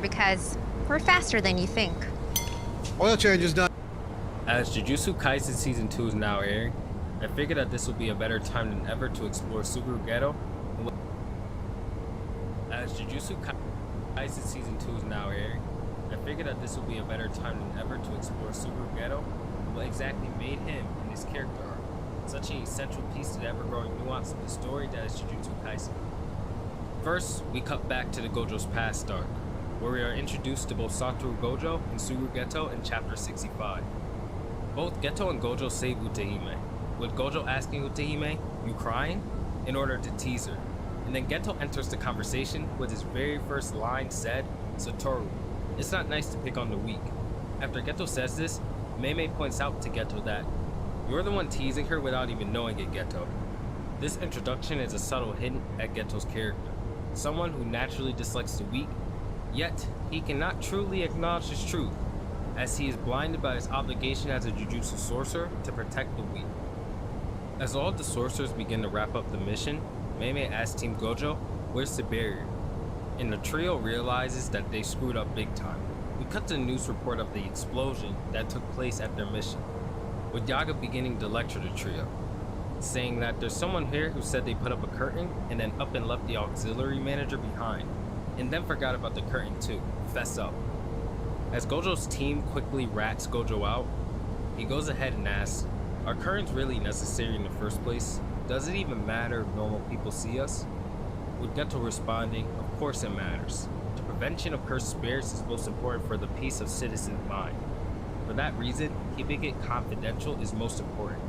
because we're faster than you think. Oil change is done. As Jujutsu Kaisen Season 2 is now airing, I figured that this would be a better time than ever to explore Suguru Ghetto. As Jujutsu Kaisen Season 2 is now airing, I figured that this would be a better time than ever to explore Suguru Ghetto and what exactly made him and his character arc such an essential piece to the ever-growing nuance of the story that is Jujutsu Kaisen. First, we cut back to the Gojo's past arc, where we are introduced to both Satoru Gojo and Suguru Geto in Chapter 65. Both Geto and Gojo save Utehime, with Gojo asking Utehime, "You crying?" in order to tease her, and then Geto enters the conversation with his very first line said, "Satoru, it's not nice to pick on the weak." After Geto says this, Mei points out to Geto that, "You're the one teasing her without even knowing it, Geto." This introduction is a subtle hint at Geto's character, someone who naturally dislikes the weak, yet he cannot truly acknowledge his truth, as he is blinded by his obligation as a Jujutsu sorcerer to protect the weak. As all the sorcerers begin to wrap up the mission, Mei asks Team Gojo, "Where's the barrier?" And the trio realizes that they screwed up big time. We cut to the news report of the explosion that took place at their mission, with Yaga beginning to lecture the trio, saying that there's someone here who said they put up a curtain and then up and left the auxiliary manager behind, and then forgot about the curtain too. Fess up. As Gojo's team quickly rats Gojo out, he goes ahead and asks, "Are curtains really necessary in the first place? Does it even matter if normal people see us?" With Geto responding, "Of course it matters. The prevention of cursed spirits is most important for the peace of citizens' mind. For that reason, keeping it confidential is most important."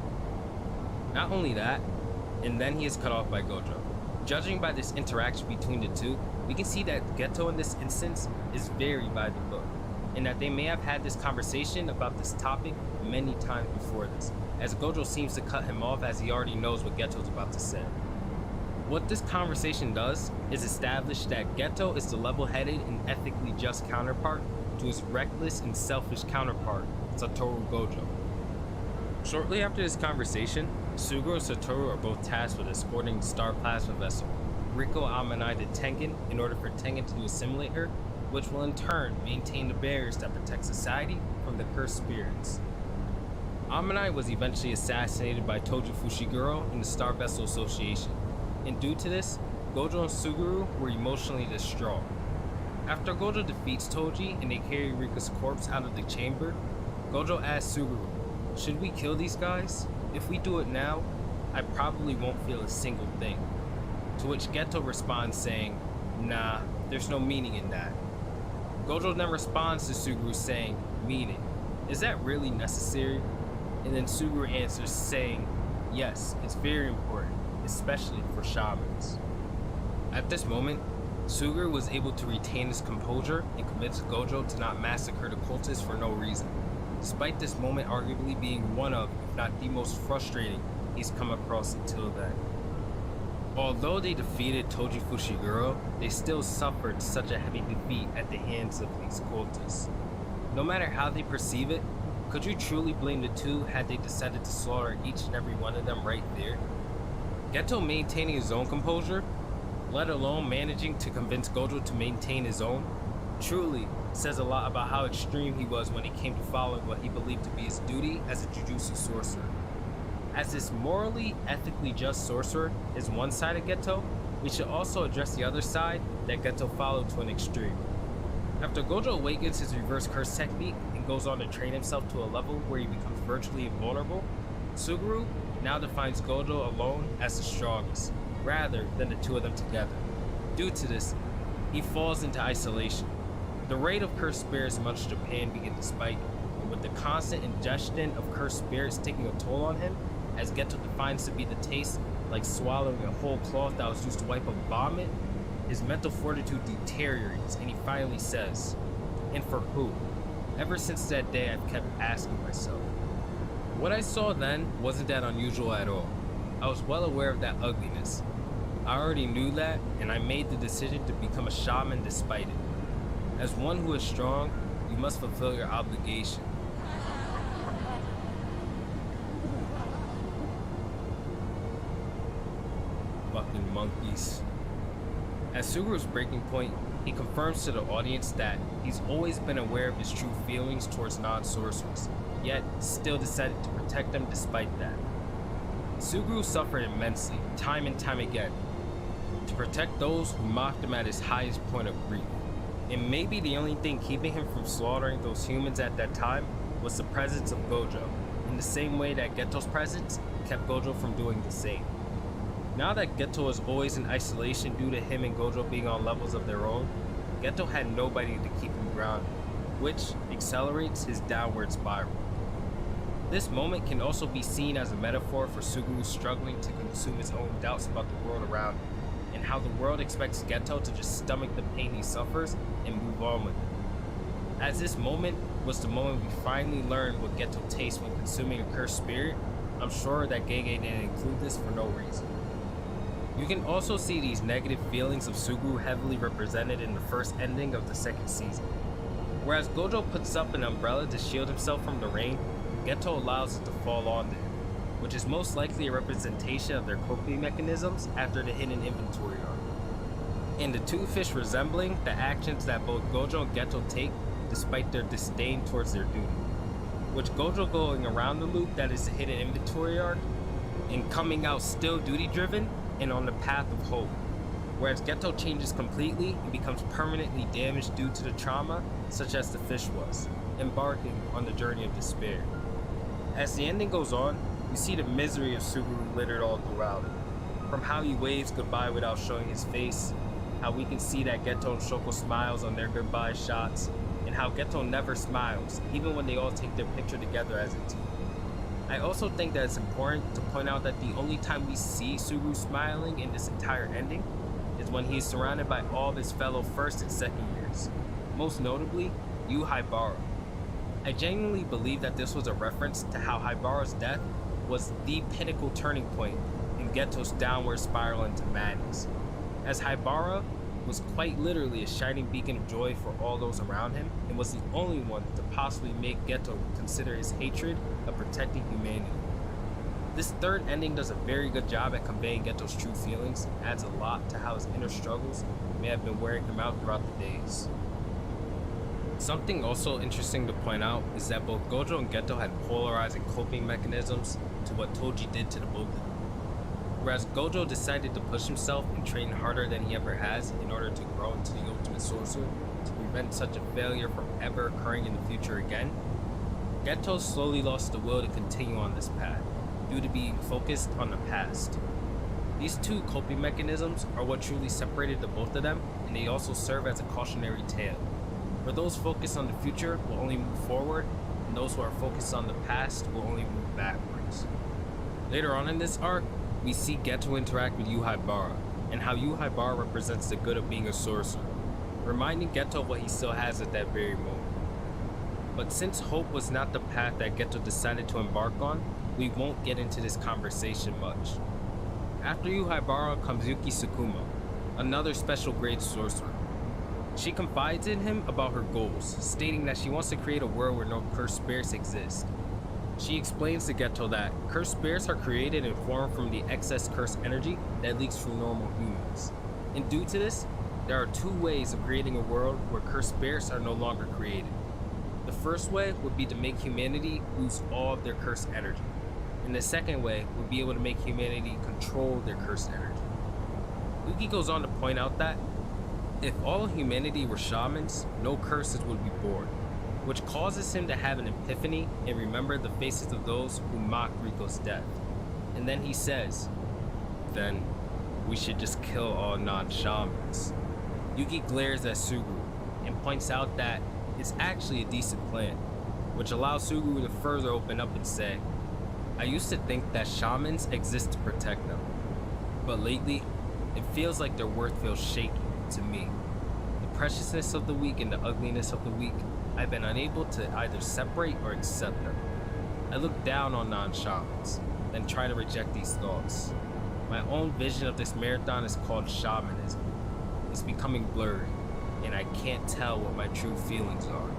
Not only that, and then he is cut off by Gojo. Judging by this interaction between the two, we can see that Geto in this instance is very by the book, and that they may have had this conversation about this topic many times before this, as Gojo seems to cut him off as he already knows what Geto's about to say. What this conversation does is establish that Geto is the level-headed and ethically just counterpart to his reckless and selfish counterpart, Satoru Gojo. Shortly after this conversation, Suguru and Satoru are both tasked with escorting the star plasma vessel, Riko Amanai to Tengen, in order for Tengen to assimilate her, which will in turn maintain the barriers that protect society from the cursed spirits. Amanai was eventually assassinated by Toji Fushiguro in the Star Vessel Association, and due to this, Gojo and Suguru were emotionally distraught. After Gojo defeats Toji and they carry Rika's corpse out of the chamber, Gojo asks Suguru, "Should we kill these guys? If we do it now, I probably won't feel a single thing." To which Geto responds saying, "Nah, there's no meaning in that." Gojo then responds to Suguru saying, "Meaning? Is that really necessary?" And then Suguru answers saying, "Yes, it's very important, especially for shamans." At this moment, Suguru was able to retain his composure and convince Gojo to not massacre the cultists for no reason, despite this moment arguably being one of, if not the most frustrating he's come across until then. Although they defeated Toji Fushiguro, they still suffered such a heavy defeat at the hands of these cultists. No matter how they perceive it, could you truly blame the two had they decided to slaughter each and every one of them right there? Geto maintaining his own composure, let alone managing to convince Gojo to maintain his own, truly says a lot about how extreme he was when it came to following what he believed to be his duty as a Jujutsu sorcerer. As this morally, ethically just sorcerer is one side of Geto, we should also address the other side that Geto followed to an extreme. After Gojo awakens his reverse curse technique and goes on to train himself to a level where he becomes virtually invulnerable, Suguru now defines Gojo alone as the strongest, rather than the two of them together. Due to this, he falls into isolation. The rate of cursed spirits in much of Japan begins to spike, and with the constant ingestion of cursed spirits taking a toll on him, as Geto defines to be the taste like swallowing a whole cloth that was used to wipe up vomit, his mental fortitude deteriorates and he finally says, "And for who?" Ever since that day, I've kept asking myself. What I saw then wasn't that unusual at all. I was well aware of that ugliness. I already knew that, and I made the decision to become a shaman despite it. As one who is strong, you must fulfill your obligation. Fucking monkeys. At Suguru's breaking point, he confirms to the audience that he's always been aware of his true feelings towards non-sorcerers, yet still decided to protect them despite that. Suguru suffered immensely, time and time again, to protect those who mocked him at his highest point of grief. And maybe the only thing keeping him from slaughtering those humans at that time was the presence of Gojo, in the same way that Geto's presence kept Gojo from doing the same. Now that Geto was always in isolation due to him and Gojo being on levels of their own, Geto had nobody to keep him grounded, which accelerates his downward spiral. This moment can also be seen as a metaphor for Suguru struggling to consume his own doubts about the world around him, and how the world expects Geto to just stomach the pain he suffers and move on with it. As this moment was the moment we finally learned what Geto tastes when consuming a cursed spirit, I'm sure that Gege didn't include this for no reason. You can also see these negative feelings of Suguru heavily represented in the first ending of the second season. Whereas Gojo puts up an umbrella to shield himself from the rain, Geto allows it to fall on them, which is most likely a representation of their coping mechanisms after the hidden inventory arc. And the two fish resembling the actions that both Gojo and Geto take despite their disdain towards their duty. Which Gojo going around the loop that is the hidden inventory arc, and coming out still duty driven and on the path of hope. Whereas Geto changes completely and becomes permanently damaged due to the trauma, such as the fish was, embarking on the journey of despair. As the ending goes on, you see the misery of Suguru littered all throughout it. From how he waves goodbye without showing his face, how we can see that Geto and Shoko smiles on their goodbye shots, and how Geto never smiles, even when they all take their picture together as a team. I also think that it's important to point out that the only time we see Suguru smiling in this entire ending is when he is surrounded by all of his fellow first and second years, most notably Yu Haibara. I genuinely believe that this was a reference to how Haibara's death was the pinnacle turning point in Geto's downward spiral into madness, as Haibara was quite literally a shining beacon of joy for all those around him, and was the only one to possibly make Geto consider his hatred of protecting humanity. This third ending does a very good job at conveying Geto's true feelings, and adds a lot to how his inner struggles may have been wearing him out throughout the days. Something also interesting to point out is that both Gojo and Geto had polarizing coping mechanisms to what Toji did to the both of them. Whereas Gojo decided to push himself and train harder than he ever has in order to grow into the ultimate sorcerer to prevent such a failure from ever occurring in the future again, Geto slowly lost the will to continue on this path due to being focused on the past. These two coping mechanisms are what truly separated the both of them, and they also serve as a cautionary tale. For those focused on the future will only move forward, and those who are focused on the past will only move backwards. Later on in this arc, we see Geto interact with Yu Haibara, and how Yu Haibara represents the good of being a sorcerer, reminding Geto of what he still has at that very moment. But since hope was not the path that Geto decided to embark on, we won't get into this conversation much. After Yu Haibara comes Yuki Tsukuma, another special grade sorcerer. She confides in him about her goals, stating that she wants to create a world where no cursed spirits exist. She explains to Geto that cursed spirits are created and formed from the excess cursed energy that leaks from normal humans. And due to this, there are two ways of creating a world where cursed spirits are no longer created. The first way would be to make humanity lose all of their cursed energy. And the second way would be able to make humanity control their cursed energy. Yuki goes on to point out that if all of humanity were shamans, no curses would be born, which causes him to have an epiphany and remember the faces of those who mocked Riko's death. And then he says, then we should just kill all non-shamans. Yuki glares at Suguru and points out that it's actually a decent plan, which allows Suguru to further open up and say, I used to think that shamans exist to protect them, but lately it feels like their worth feels shaky to me. The preciousness of the weak and the ugliness of the weak, I've been unable to either separate or accept them. I look down on non-shamans, then try to reject these thoughts. My own vision of this marathon is called shamanism. It's becoming blurry, and I can't tell what my true feelings are.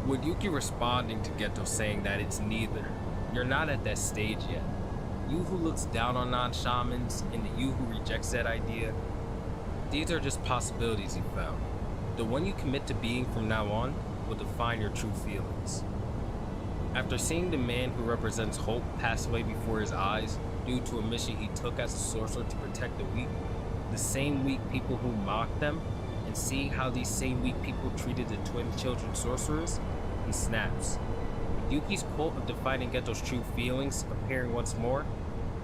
With Yuki responding to Geto saying that it's neither, you're not at that stage yet. You who looks down on non-shamans and the you who rejects that idea, These are just possibilities he found. The one you commit to being from now on will define your true feelings. After seeing the man who represents hope pass away before his eyes due to a mission he took as a sorcerer to protect the weak, the same weak people who mocked them, and seeing how these same weak people treated the twin children sorcerers, he snaps. With Yuki's quote of defining Geto's true feelings appearing once more,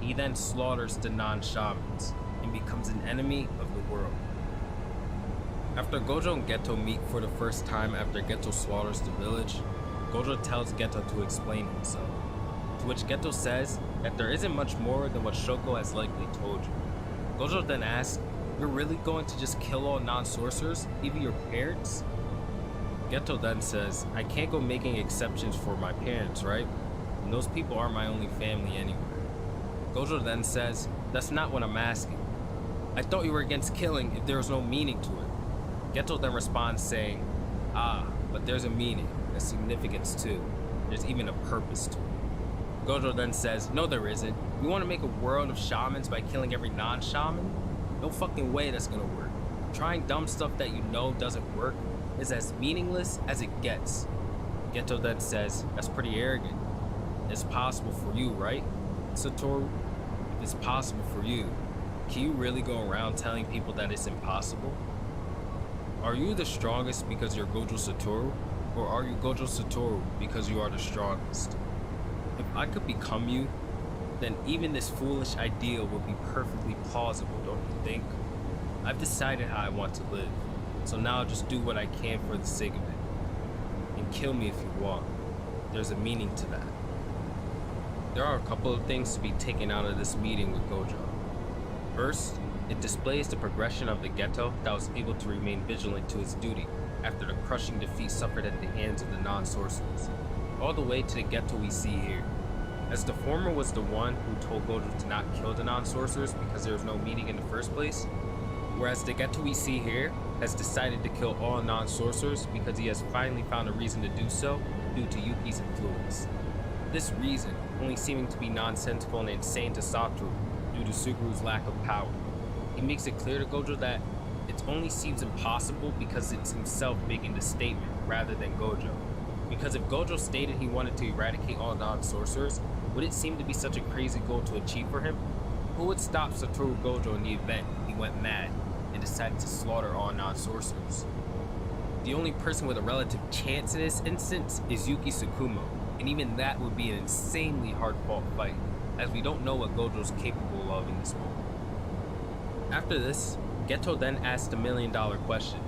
he then slaughters the non-shamans and becomes an enemy of the world. After Gojo and Geto meet for the first time after Geto slaughters the village, Gojo tells Geto to explain himself, to which Geto says that there isn't much more than what Shoko has likely told you. Gojo then asks, "You're really going to just kill all non-sorcerers, even your parents?" Geto then says, "I can't go making exceptions for my parents, right? And those people are my only family anyway." Gojo then says, "That's not what I'm asking. I thought you were against killing if there was no meaning to it." Geto then responds saying, but there's a meaning, a significance too. There's even a purpose to it." Gojo then says, "No there isn't. You want to make a world of shamans by killing every non-shaman? No fucking way that's gonna work. Trying dumb stuff that you know doesn't work is as meaningless as it gets." Geto then says, "That's pretty arrogant. It's possible for you, right, Satoru? If it's possible for you, can you really go around telling people that it's impossible? Are you the strongest because you're Gojo Satoru, or are you Gojo Satoru because you are the strongest? If I could become you, then even this foolish idea would be perfectly plausible, don't you think? I've decided how I want to live, so now I'll just do what I can for the sake of it. And kill me if you want. There's a meaning to that." There are a couple of things to be taken out of this meeting with Gojo. First, it displays the progression of the Geto that was able to remain vigilant to his duty after the crushing defeat suffered at the hands of the non-sorcerers, all the way to the Geto we see here. As the former was the one who told Gojo to not kill the non-sorcerers because there was no meaning in the first place, whereas the Geto we see here has decided to kill all non-sorcerers because he has finally found a reason to do so due to Yuki's influence. This reason only seeming to be nonsensical and insane to Satoru due to Suguru's lack of power. He makes it clear to Gojo that it only seems impossible because it's himself making the statement rather than Gojo. Because if Gojo stated he wanted to eradicate all non-sorcerers, would it seem to be such a crazy goal to achieve for him? Who would stop Satoru Gojo in the event he went mad and decided to slaughter all non-sorcerers? The only person with a relative chance in this instance is Yuki Tsukumo, and even that would be an insanely hard-fought fight, as we don't know what Gojo's capable of in this moment. After this, Geto then asks the million-dollar question.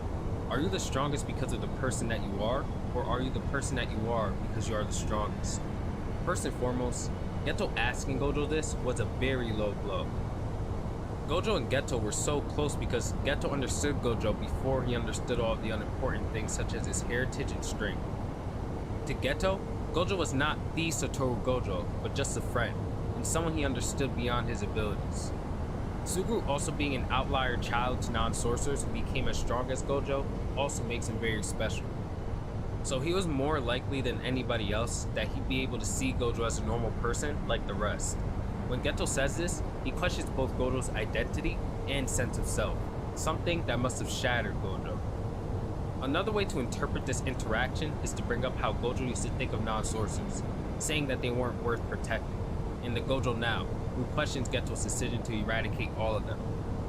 Are you the strongest because of the person that you are, or are you the person that you are because you are the strongest? First and foremost, Geto asking Gojo this was a very low blow. Gojo and Geto were so close because Geto understood Gojo before he understood all of the unimportant things such as his heritage and strength. To Geto, Gojo was not the Satoru Gojo, but just a friend, and someone he understood beyond his abilities. Suguru also being an outlier child to non-sorcerers who became as strong as Gojo also makes him very special. So he was more likely than anybody else that he'd be able to see Gojo as a normal person like the rest. When Geto says this, he questions both Gojo's identity and sense of self, something that must have shattered Gojo. Another way to interpret this interaction is to bring up how Gojo used to think of non-sorcerers, saying that they weren't worth protecting, and the Gojo now, who questions Geto's decision to eradicate all of them.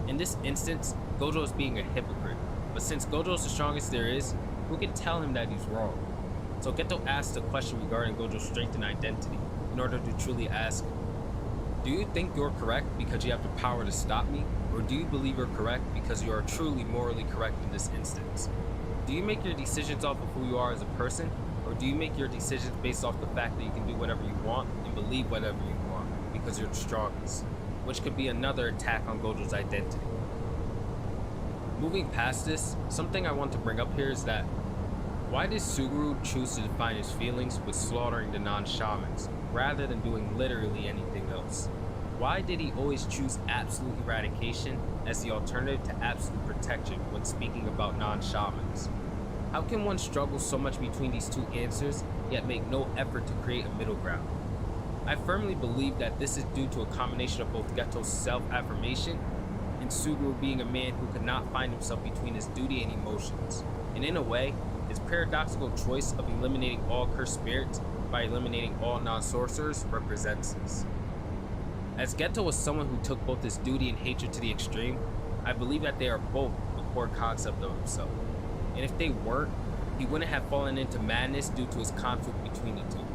In this instance, Gojo is being a hypocrite, but since Gojo is the strongest there is, who can tell him that he's wrong? So Geto asks a question regarding Gojo's strength and identity, in order to truly ask, do you think you're correct because you have the power to stop me, or do you believe you're correct because you are truly morally correct in this instance? Do you make your decisions off of who you are as a person, or do you make your decisions based off the fact that you can do whatever you want and believe whatever you want because you're the strongest, which could be another attack on Gojo's identity. Moving past this, something I want to bring up here is that why did Suguru choose to define his feelings with slaughtering the non-shamans rather than doing literally anything else? Why did he always choose absolute eradication as the alternative to absolute protection when speaking about non-shamans? How can one struggle so much between these two answers, yet make no effort to create a middle ground? I firmly believe that this is due to a combination of both Geto's self-affirmation and Suguru being a man who could not find himself between his duty and emotions, and in a way, his paradoxical choice of eliminating all cursed spirits by eliminating all non-sorcerers represents this. As Geto was someone who took both his duty and hatred to the extreme, I believe that they are both the core concept of himself. And if they weren't, he wouldn't have fallen into madness due to his conflict between the two.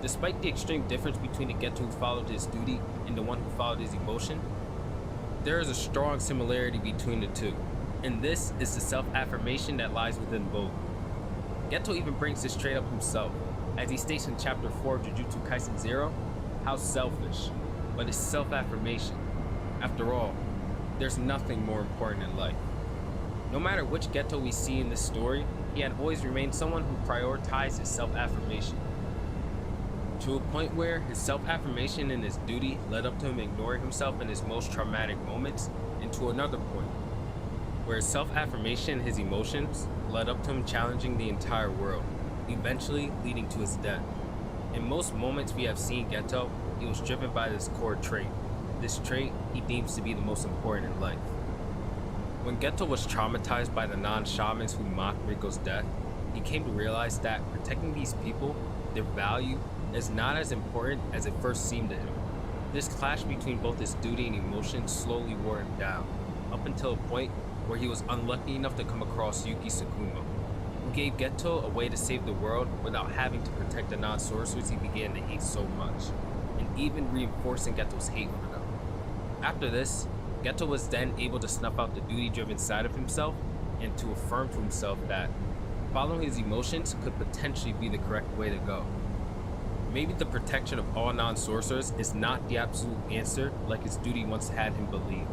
Despite the extreme difference between the Geto who followed his duty and the one who followed his emotion, there is a strong similarity between the two, and this is the self-affirmation that lies within both. Geto even brings this trait up himself, as he states in Chapter 4 of Jujutsu Kaisen 0, how selfish, but it's self-affirmation. After all, there's nothing more important in life. No matter which Geto we see in this story, he had always remained someone who prioritized his self-affirmation, to a point where his self-affirmation and his duty led up to him ignoring himself in his most traumatic moments, and to another point, where his self-affirmation and his emotions led up to him challenging the entire world, eventually leading to his death. In most moments we have seen Geto, he was driven by this core trait. This trait he deems to be the most important in life. When Geto was traumatized by the non-shamans who mocked Riko's death, he came to realize that protecting these people, their value, is not as important as it first seemed to him. This clash between both his duty and emotion slowly wore him down, up until a point where he was unlucky enough to come across Yuki Tsukumo, who gave Geto a way to save the world without having to protect the non-sorcerers he began to hate so much, and even reinforcing Geto's hate for them. After this, Geto was then able to snuff out the duty-driven side of himself and to affirm to himself that following his emotions could potentially be the correct way to go. Maybe the protection of all non-sorcerers is not the absolute answer like his duty once had him believe.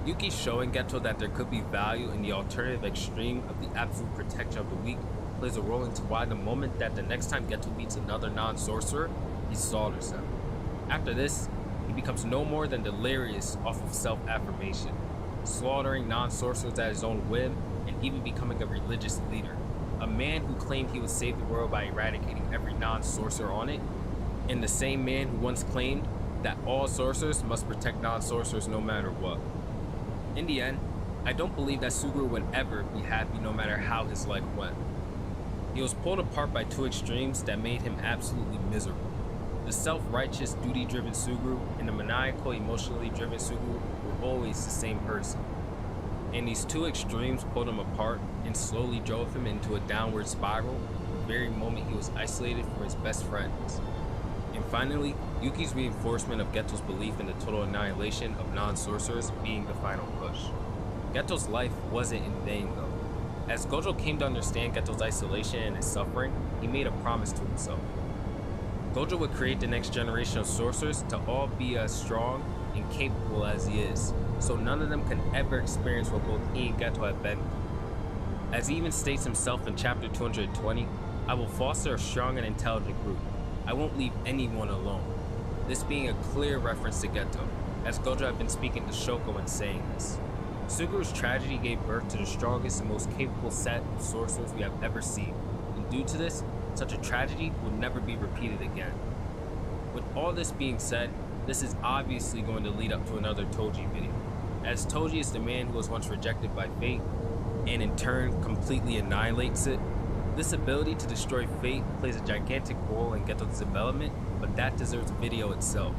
Yuki showing Geto that there could be value in the alternative extreme of the absolute protection of the weak plays a role into why the moment that the next time Geto meets another non-sorcerer, he slaughters them. After this, he becomes no more than delirious off of self-affirmation, slaughtering non-sorcerers at his own whim and even becoming a religious leader. A man who claimed he would save the world by eradicating every non-sorcerer on it, and the same man who once claimed that all sorcerers must protect non-sorcerers no matter what. In the end, I don't believe that Suguru would ever be happy no matter how his life went. He was pulled apart by two extremes that made him absolutely miserable. The self-righteous, duty-driven Suguru and the maniacal, emotionally driven Suguru were always the same person. And these two extremes pulled him apart and slowly drove him into a downward spiral the very moment he was isolated from his best friends. And finally, Yuki's reinforcement of Geto's belief in the total annihilation of non-sorcerers being the final push. Geto's life wasn't in vain though. As Gojo came to understand Geto's isolation and his suffering, he made a promise to himself. Gojo would create the next generation of sorcerers to all be as strong and capable as he is, so none of them can ever experience what both he and Geto have been through. As he even states himself in chapter 220, I will foster a strong and intelligent group. I won't leave anyone alone. This being a clear reference to Geto, as Gojo had been speaking to Shoko when saying this. Suguru's tragedy gave birth to the strongest and most capable set of sorcerers we have ever seen, and due to this, such a tragedy will never be repeated again. With all this being said, this is obviously going to lead up to another Toji video, as Toji is the man who was once rejected by fate, and in turn completely annihilates it. This ability to destroy fate plays a gigantic role in Geto's development, but that deserves a video itself.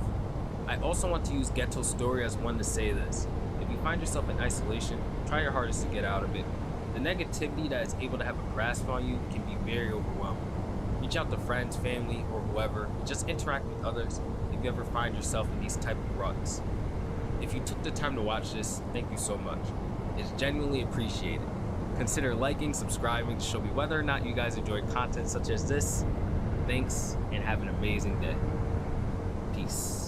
I also want to use Geto's story as one to say this. If you find yourself in isolation, try your hardest to get out of it. The negativity that is able to have a grasp on you can be very overwhelming. Reach out to friends, family, or whoever, and just interact with others if you ever find yourself in these type of ruts. If you took the time to watch this, thank you so much. It's genuinely appreciated. Consider liking, subscribing to show me whether or not you guys enjoy content such as this. Thanks, and have an amazing day. Peace.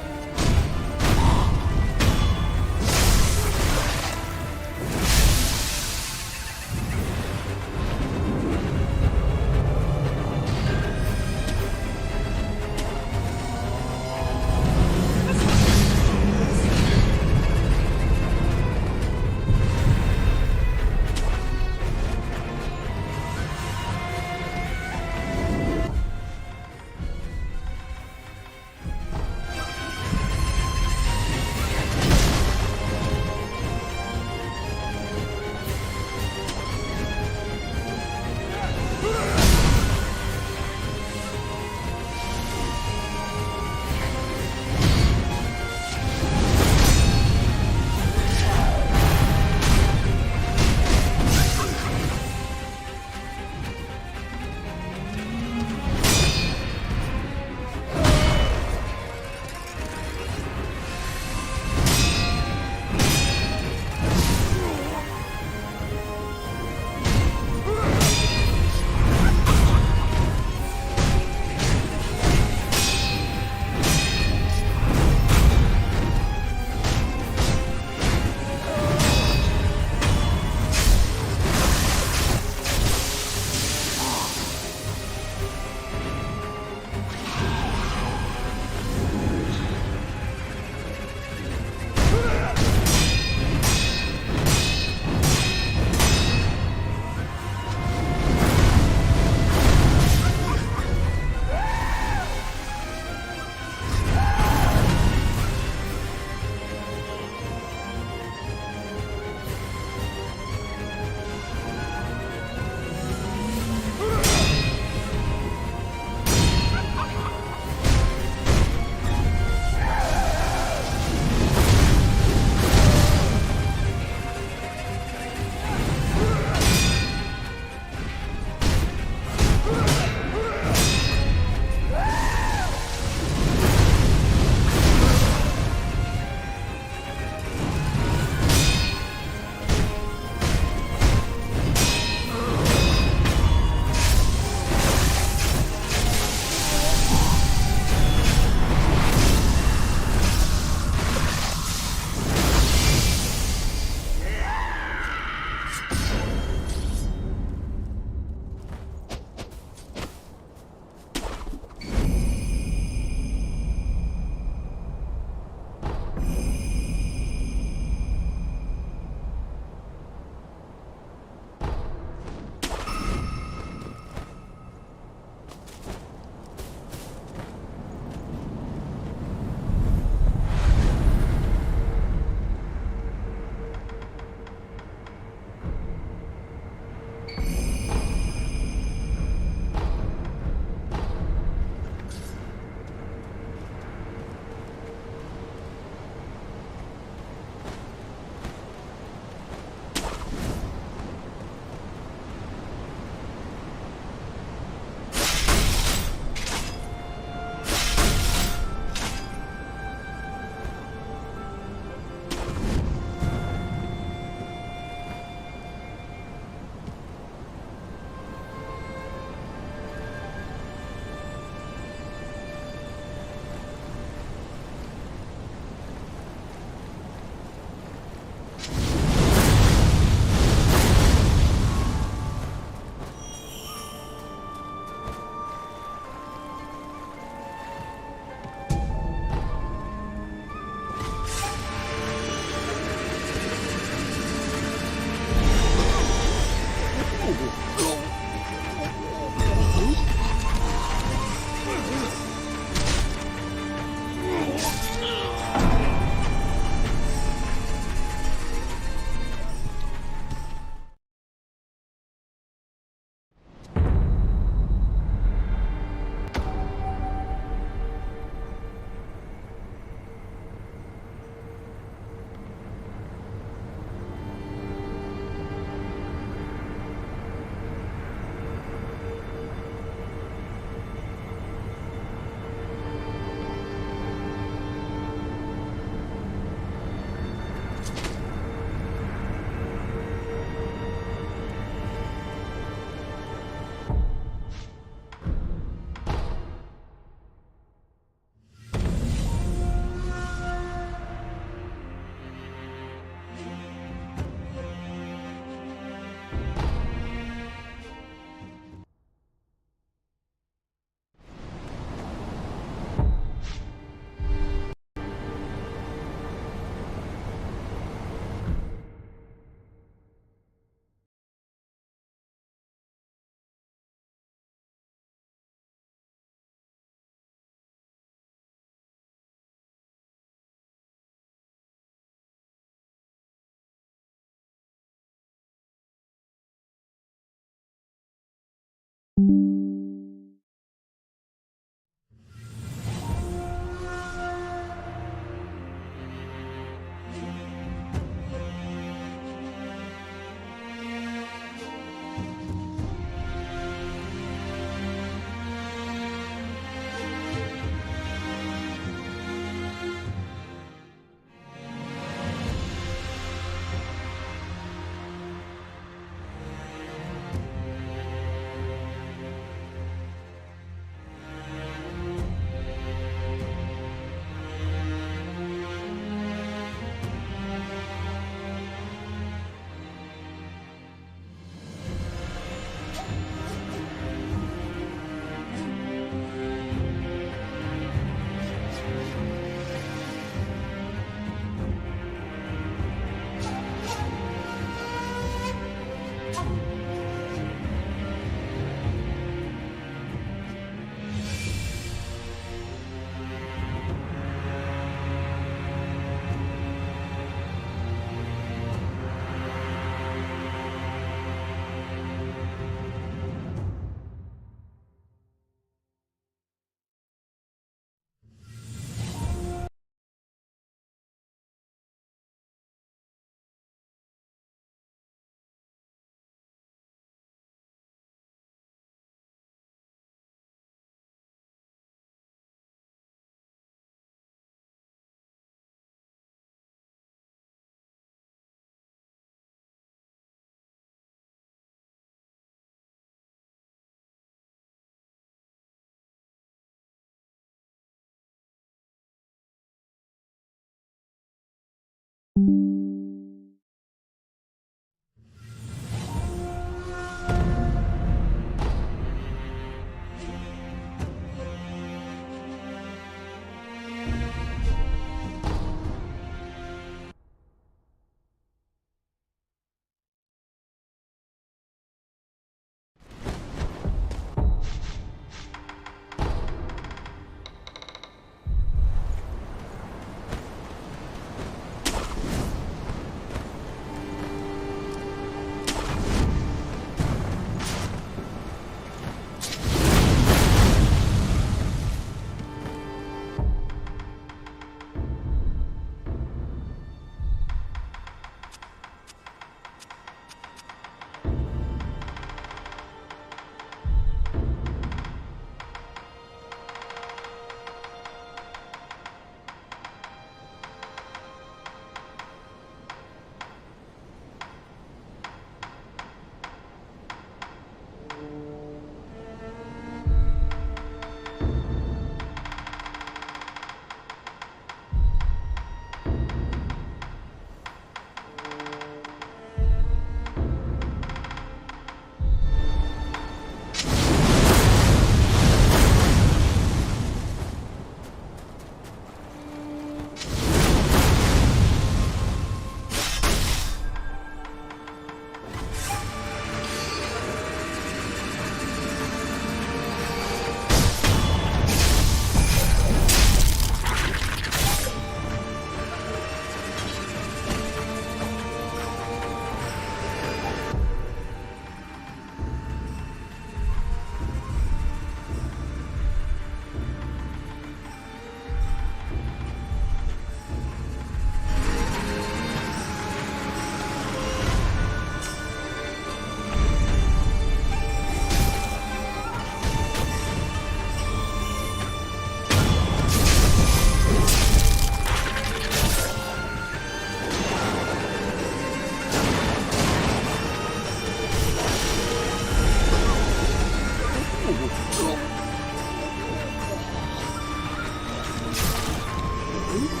Ooh.